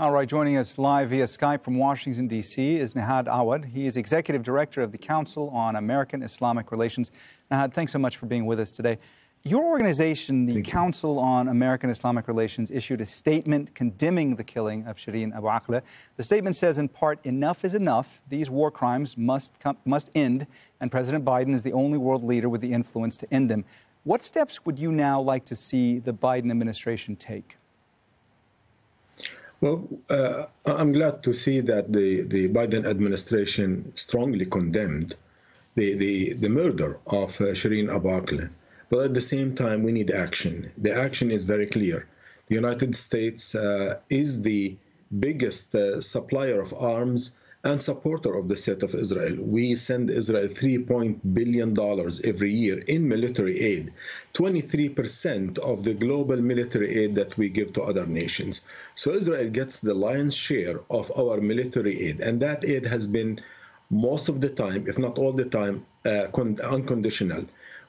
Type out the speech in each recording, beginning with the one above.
All right, joining us live via Skype from Washington, D.C. is Nihad Awad. He is Executive Director of the Council on American Islamic Relations. Nihad, thanks so much for being with us today. Your organization, the Council on American Islamic Relations, issued a statement condemning the killing of Shireen Abu Akleh. The statement says, in part, enough is enough. These war crimes must end, and President Biden is the only world leader with the influence to end them. What steps would you now like to see the Biden administration take? Well, I'm glad to see that the Biden administration strongly condemned the murder of Shireen Abu Akleh. But at the same time, we need action. The action is very clear. The United States is the biggest supplier of arms and supporter of the state of Israel. We send Israel $3 billion every year in military aid, 23% of the global military aid that we give to other nations. So Israel gets the lion's share of our military aid, and that aid has been most of the time, if not all the time, unconditional.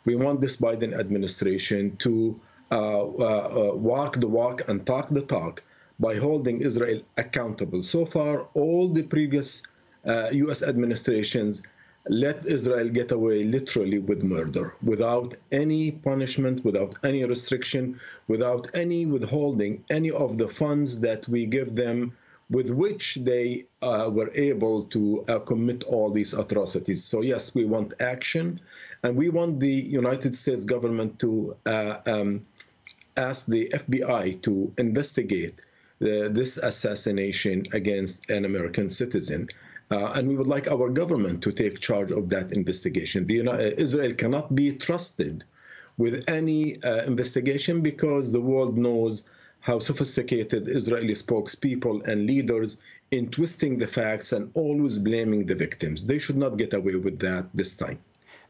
We want this Biden administration to walk the walk and talk the talk by holding Israel accountable. So far, all the previous U.S. administrations let Israel get away literally with murder, without any punishment, without any restriction, without any withholding any of the funds that we give them, with which they were able to commit all these atrocities. So yes, we want action, and we want the United States government to ask the FBI to investigate this assassination against an American citizen. And we would like our government to take charge of that investigation. Israel cannot be trusted with any investigation, because the world knows how sophisticated Israeli spokespeople and leaders in twisting the facts and always blaming the victims. They should not get away with that this time.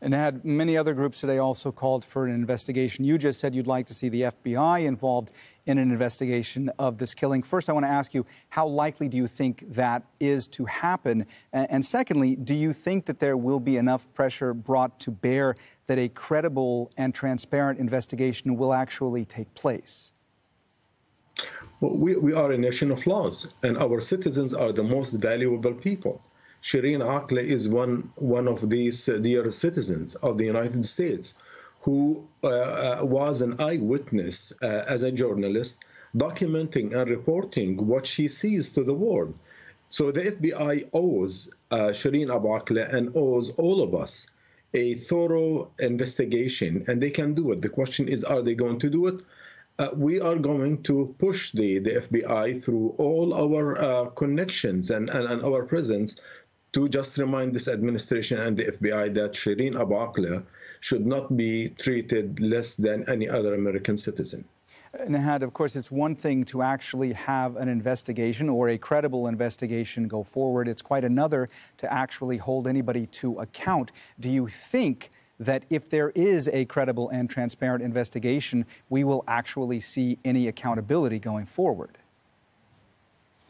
And had many other groups today also called for an investigation. You just said you'd like to see the FBI involved in an investigation of this killing. First, I want to ask you, how likely do you think that is to happen? And secondly, do you think that there will be enough pressure brought to bear that a credible and transparent investigation will actually take place? Well, we are a nation of laws, and our citizens are the most valuable people. Shireen Akleh is one of these dear citizens of the United States who was an eyewitness as a journalist, documenting and reporting what she sees to the world. So the FBI owes Shireen Abu Akleh and owes all of us a thorough investigation, and they can do it. The question is, are they going to do it? We are going to push the FBI through all our connections and our presence to just remind this administration and the FBI that Shireen Abu Akleh should not be treated less than any other American citizen. Nihad, of course, it's one thing to actually have an investigation or a credible investigation go forward. It's quite another to actually hold anybody to account. Do you think that if there is a credible and transparent investigation, we will actually see any accountability going forward?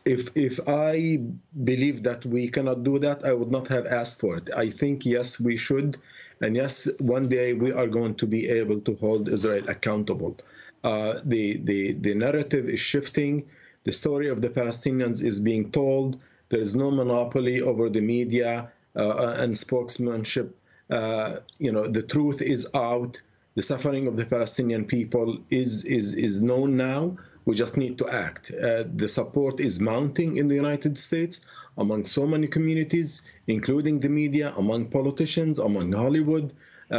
If I believe that we cannot do that, I would not have asked for it. I think, yes, we should. And yes, one day we are going to be able to hold Israel accountable. The narrative is shifting. The story of the Palestinians is being told. There is no monopoly over the media and spokesmanship. The truth is out. The suffering of the Palestinian people is known now. We just need to act. The support is mounting in the United States among so many communities, including the media, among politicians, among Hollywood,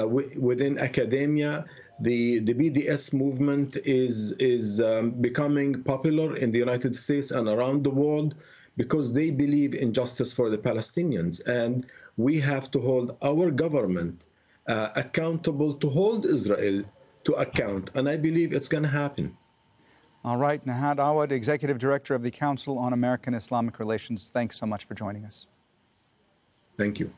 within academia. The BDS movement is becoming popular in the United States and around the world because they believe in justice for the Palestinians. And we have to hold our government accountable to hold Israel to account. And I believe it's going to happen. All right, Nihad Awad, Executive Director of the Council on American Islamic Relations, thanks so much for joining us. Thank you.